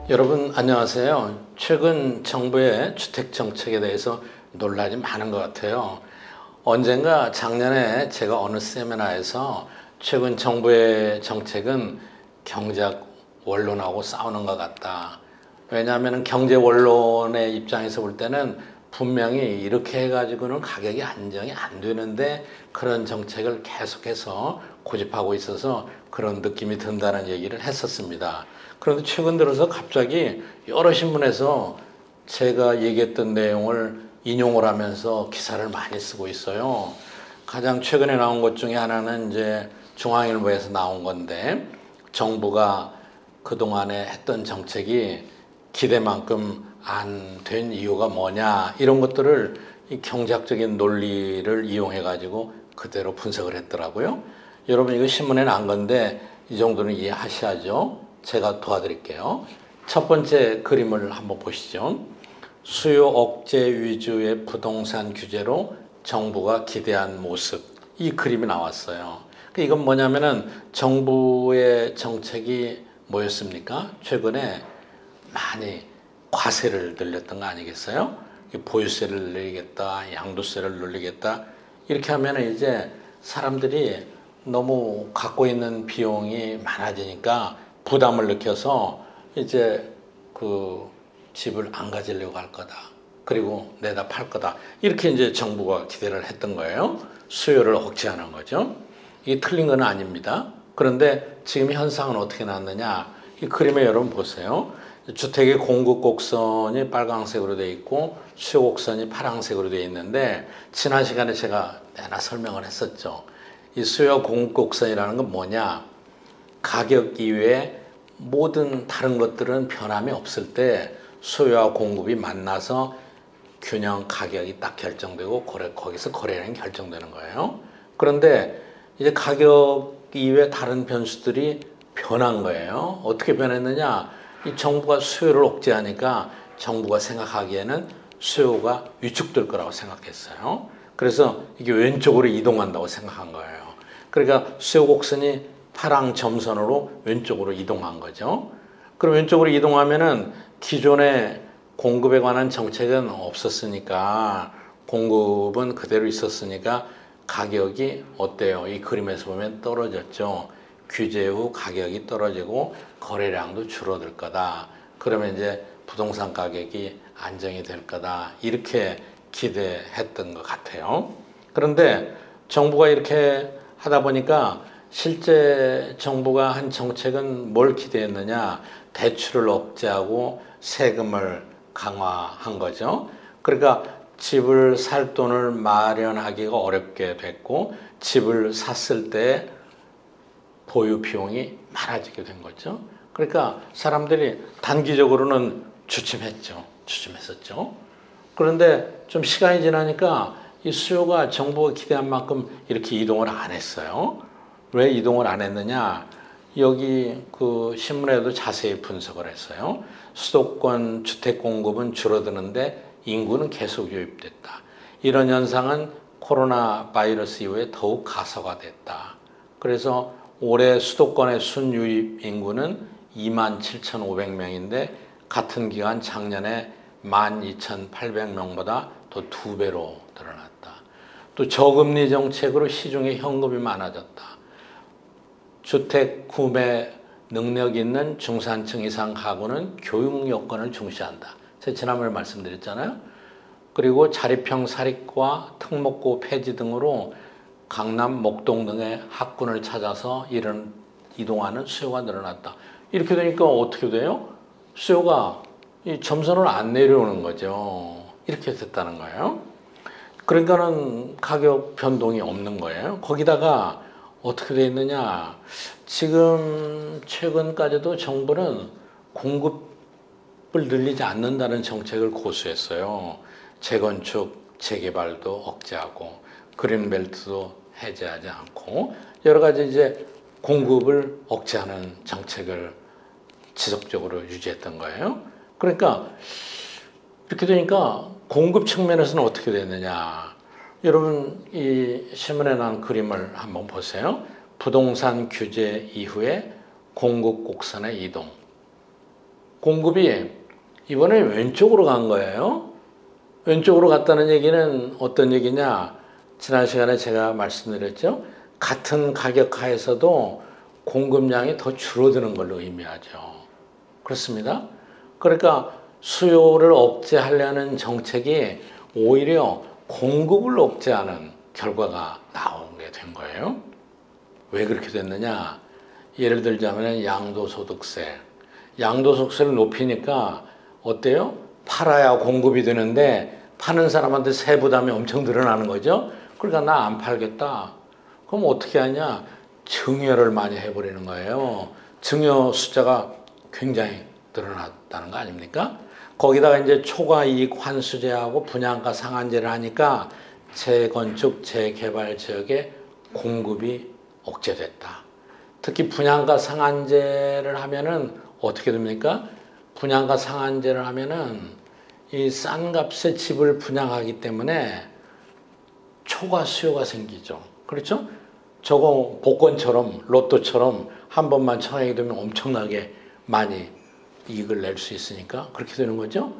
여러분 안녕하세요. 최근 정부의 주택 정책에 대해서 논란이 많은 것 같아요. 언젠가 작년에 제가 어느 세미나에서 최근 정부의 정책은 경제학 원론하고 싸우는 것 같다. 왜냐하면 경제 원론의 입장에서 볼 때는 분명히 이렇게 해가지고는 가격이 안정이 안 되는데 그런 정책을 계속해서 고집하고 있어서 그런 느낌이 든다는 얘기를 했었습니다. 그런데 최근 들어서 갑자기 여러 신문에서 제가 얘기했던 내용을 인용을 하면서 기사를 많이 쓰고 있어요. 가장 최근에 나온 것 중에 하나는 이제 중앙일보에서 나온 건데, 정부가 그동안에 했던 정책이 기대만큼 안 된 이유가 뭐냐, 이런 것들을 이 경제학적인 논리를 이용해 가지고 그대로 분석을 했더라고요. 여러분 이거 신문에 난 건데 이 정도는 이해하셔야죠. 제가 도와드릴게요. 첫 번째 그림을 한번 보시죠. 수요 억제 위주의 부동산 규제로 정부가 기대한 모습, 이 그림이 나왔어요. 이건 뭐냐면은 정부의 정책이 뭐였습니까? 최근에 많이 과세를 늘렸던 거 아니겠어요? 보유세를 늘리겠다, 양도세를 늘리겠다, 이렇게 하면 이제 사람들이 너무 갖고 있는 비용이 많아지니까 부담을 느껴서 이제 그 집을 안 가지려고 할 거다. 그리고 내다 팔 거다. 이렇게 이제 정부가 기대를 했던 거예요. 수요를 억제하는 거죠. 이게 틀린 건 아닙니다. 그런데 지금 현상은 어떻게 나왔느냐? 이 그림에 여러분 보세요. 주택의 공급 곡선이 빨강색으로 되어 있고 수요 곡선이 파란색으로 되어 있는데, 지난 시간에 제가 내나 설명을 했었죠. 이 수요 공급 곡선이라는 건 뭐냐? 가격 이외에 모든 다른 것들은 변함이 없을 때 수요와 공급이 만나서 균형 가격이 딱 결정되고 거기서 거래량이 결정되는 거예요. 그런데 이제 가격 이외에 다른 변수들이 변한 거예요. 어떻게 변했느냐? 이 정부가 수요를 억제하니까 정부가 생각하기에는 수요가 위축될 거라고 생각했어요. 그래서 이게 왼쪽으로 이동한다고 생각한 거예요. 그러니까 수요 곡선이 파랑 점선으로 왼쪽으로 이동한 거죠. 그럼 왼쪽으로 이동하면은 기존의 공급에 관한 정책은 없었으니까, 공급은 그대로 있었으니까 가격이 어때요? 이 그림에서 보면 떨어졌죠. 규제 후 가격이 떨어지고 거래량도 줄어들 거다. 그러면 이제 부동산 가격이 안정이 될 거다. 이렇게 기대했던 것 같아요. 그런데 정부가 이렇게 하다 보니까 실제 정부가 한 정책은 뭘 기대했느냐? 대출을 억제하고 세금을 강화한 거죠. 그러니까 집을 살 돈을 마련하기가 어렵게 됐고, 집을 샀을 때 보유 비용이 많아지게 된 거죠. 그러니까 사람들이 단기적으로는 주춤했었죠. 그런데 좀 시간이 지나니까 이 수요가 정부가 기대한 만큼 이렇게 이동을 안 했어요. 왜 이동을 안 했느냐? 여기 그 신문에도 자세히 분석을 했어요. 수도권 주택 공급은 줄어드는데 인구는 계속 유입됐다. 이런 현상은 코로나 바이러스 이후에 더욱 가속화됐다. 그래서 올해 수도권의 순유입 인구는 27,500명인데 같은 기간 작년에 12,800명보다 더 2배로 늘어났다. 또 저금리 정책으로 시중에 현금이 많아졌다. 주택 구매 능력 있는 중산층 이상 가구는 교육 여건을 중시한다. 제가 지난번에 말씀드렸잖아요. 그리고 자립형 사립과 특목고 폐지 등으로 강남, 목동 등의 학군을 찾아서 이동하는 수요가 늘어났다. 이렇게 되니까 어떻게 돼요? 수요가 이 점선을 안 내려오는 거죠. 이렇게 됐다는 거예요. 그러니까는 가격 변동이 없는 거예요. 거기다가 어떻게 돼 있느냐? 지금 최근까지도 정부는 공급을 늘리지 않는다는 정책을 고수했어요. 재건축, 재개발도 억제하고 그린벨트도 해제하지 않고 여러 가지 이제 공급을 억제하는 정책을 지속적으로 유지했던 거예요. 그러니까 이렇게 되니까 공급 측면에서는 어떻게 됐느냐? 여러분 이 신문에 나온 그림을 한번 보세요. 부동산 규제 이후에 공급 곡선의 이동. 공급이 이번에 왼쪽으로 간 거예요. 왼쪽으로 갔다는 얘기는 어떤 얘기냐? 지난 시간에 제가 말씀드렸죠. 같은 가격 하에서도 공급량이 더 줄어드는 걸로 의미하죠. 그렇습니다. 그러니까 수요를 억제하려는 정책이 오히려 공급을 억제하는 결과가 나오게 된 거예요. 왜 그렇게 됐느냐? 예를 들자면 양도소득세. 양도소득세를 높이니까 어때요? 팔아야 공급이 되는데 파는 사람한테 세부담이 엄청 늘어나는 거죠. 그러니까 나 안 팔겠다. 그럼 어떻게 하냐? 증여를 많이 해버리는 거예요. 증여 숫자가 굉장히 늘어났다는 거 아닙니까? 거기다가 이제 초과이익 환수제하고 분양가 상한제를 하니까 재건축, 재개발 지역의 공급이 억제됐다. 특히 분양가 상한제를 하면은 어떻게 됩니까? 분양가 상한제를 하면은 이 싼 값에 집을 분양하기 때문에 초과 수요가 생기죠. 그렇죠? 저거 복권처럼 로또처럼 한 번만 청약이 되면 엄청나게 많이 이익을 낼 수 있으니까 그렇게 되는 거죠.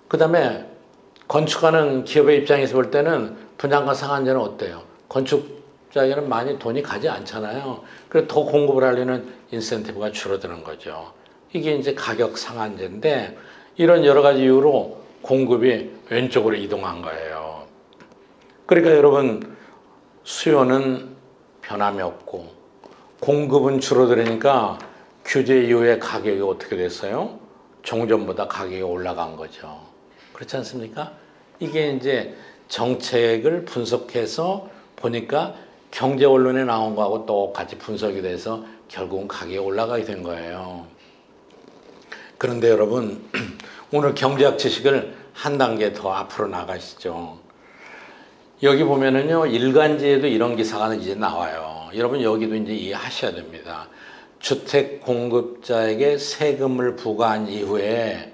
그 다음에 건축하는 기업의 입장에서 볼 때는 분양가 상한제는 어때요? 건축자에게는 많이 돈이 가지 않잖아요. 그래서 더 공급을 하려는 인센티브가 줄어드는 거죠. 이게 이제 가격 상한제인데 이런 여러 가지 이유로 공급이 왼쪽으로 이동한 거예요. 그러니까 여러분 수요는 변함이 없고 공급은 줄어들으니까 규제 이후에 가격이 어떻게 됐어요? 종전보다 가격이 올라간 거죠. 그렇지 않습니까? 이게 이제 정책을 분석해서 보니까 경제 언론에 나온 거하고 똑같이 분석이 돼서 결국은 가격이 올라가게 된 거예요. 그런데 여러분 오늘 경제학 지식을 한 단계 더 앞으로 나가시죠. 여기 보면은요 일간지에도 이런 기사가 이제 나와요. 여러분 여기도 이제 이해하셔야 됩니다. 주택 공급자에게 세금을 부과한 이후에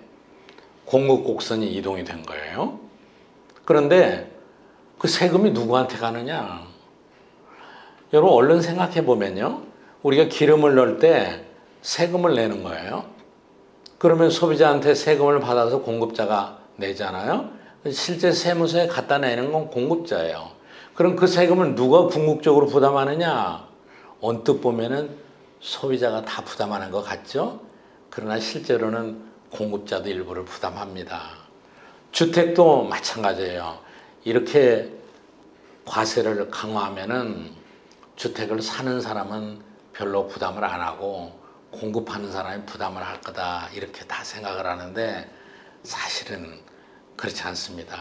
공급 곡선이 이동이 된 거예요. 그런데 그 세금이 누구한테 가느냐? 여러분 얼른 생각해 보면요. 우리가 기름을 넣을 때 세금을 내는 거예요. 그러면 소비자한테 세금을 받아서 공급자가 내잖아요. 실제 세무서에 갖다 내는 건 공급자예요. 그럼 그 세금을 누가 궁극적으로 부담하느냐? 언뜻 보면은 소비자가 다 부담하는 것 같죠? 그러나 실제로는 공급자도 일부를 부담합니다. 주택도 마찬가지예요. 이렇게 과세를 강화하면은 주택을 사는 사람은 별로 부담을 안 하고 공급하는 사람이 부담을 할 거다 이렇게 다 생각을 하는데 사실은 그렇지 않습니다.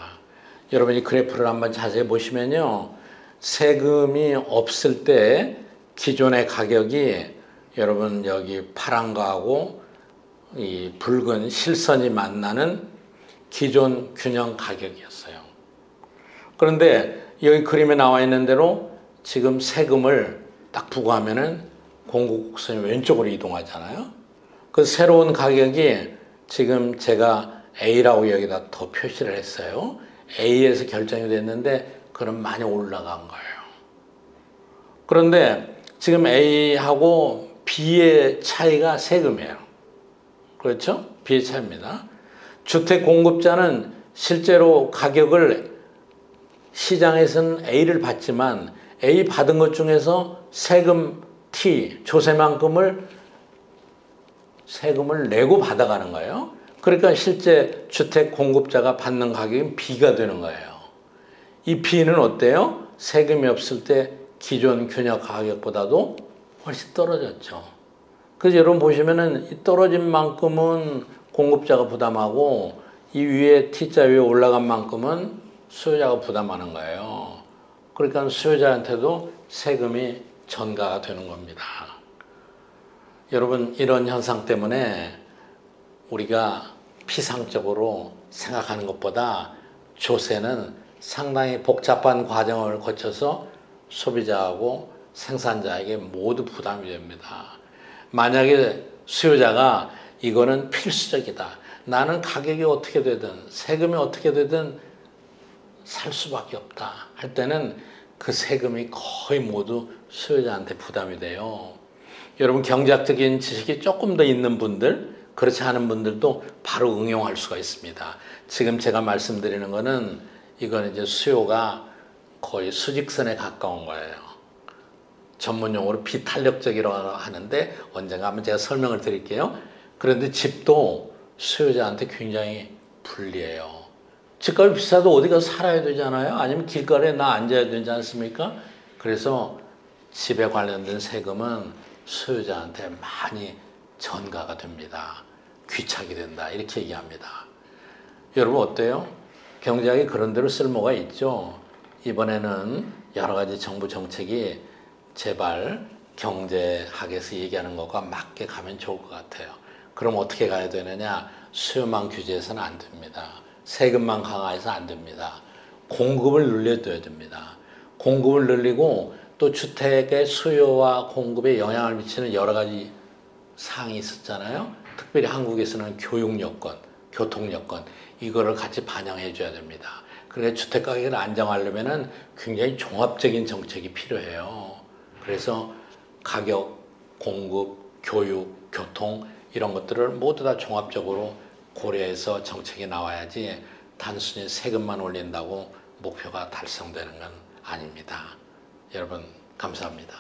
여러분이 그래프를 한번 자세히 보시면요. 세금이 없을 때 기존의 가격이 여러분 여기 파란 거하고 이 붉은 실선이 만나는 기존 균형 가격이었어요. 그런데 여기 그림에 나와 있는 대로 지금 세금을 딱 부과하면은 공급곡선이 왼쪽으로 이동하잖아요. 그 새로운 가격이 지금 제가 A라고 여기다 더 표시를 했어요. A에서 결정이 됐는데 그럼 많이 올라간 거예요. 그런데 지금 A하고 B의 차이가 세금이에요. 그렇죠? B의 차이입니다. 주택 공급자는 실제로 가격을 시장에서는 A를 받지만 A 받은 것 중에서 세금 T, 조세만큼을 세금을 내고 받아가는 거예요. 그러니까 실제 주택 공급자가 받는 가격은 B가 되는 거예요. 이 B는 어때요? 세금이 없을 때 기존 균형 가격보다도 훨씬 떨어졌죠. 그래서 여러분 보시면은 이 떨어진 만큼은 공급자가 부담하고 이 위에 T자 위에 올라간 만큼은 수요자가 부담하는 거예요. 그러니까 수요자한테도 세금이 전가가 되는 겁니다. 여러분 이런 현상 때문에 우리가 피상적으로 생각하는 것보다 조세는 상당히 복잡한 과정을 거쳐서 소비자하고 생산자에게 모두 부담이 됩니다. 만약에 수요자가 이거는 필수적이다. 나는 가격이 어떻게 되든 세금이 어떻게 되든 살 수밖에 없다 할 때는 그 세금이 거의 모두 수요자한테 부담이 돼요. 여러분 경제학적인 지식이 조금 더 있는 분들 그렇지 않은 분들도 바로 응용할 수가 있습니다. 지금 제가 말씀드리는 거는 이건 이제 수요가 거의 수직선에 가까운 거예요. 전문 용어로 비탄력적이라고 하는데 언젠가 한번 제가 설명을 드릴게요. 그런데 집도 수요자한테 굉장히 불리해요. 집값이 비싸도 어디 가서 살아야 되잖아요. 아니면 길거리에 나 앉아야 되지 않습니까? 그래서 집에 관련된 세금은 수요자한테 많이 전가가 됩니다. 귀착이 된다. 이렇게 얘기합니다. 여러분 어때요? 경제학이 그런 대로 쓸모가 있죠. 이번에는 여러 가지 정부 정책이 제발 경제학에서 얘기하는 것과 맞게 가면 좋을 것 같아요. 그럼 어떻게 가야 되느냐? 수요만 규제해서는 안 됩니다. 세금만 강화해서 안 됩니다. 공급을 늘려줘야 됩니다. 공급을 늘리고 또 주택의 수요와 공급에 영향을 미치는 여러 가지 사항이 있었잖아요. 특별히 한국에서는 교육 여건, 교통 여건 이거를 같이 반영해 줘야 됩니다. 그러니까 주택 가격을 안정하려면 굉장히 종합적인 정책이 필요해요. 그래서 가격, 공급, 교육, 교통 이런 것들을 모두 다 종합적으로 고려해서 정책이 나와야지 단순히 세금만 올린다고 목표가 달성되는 건 아닙니다. 여러분 감사합니다.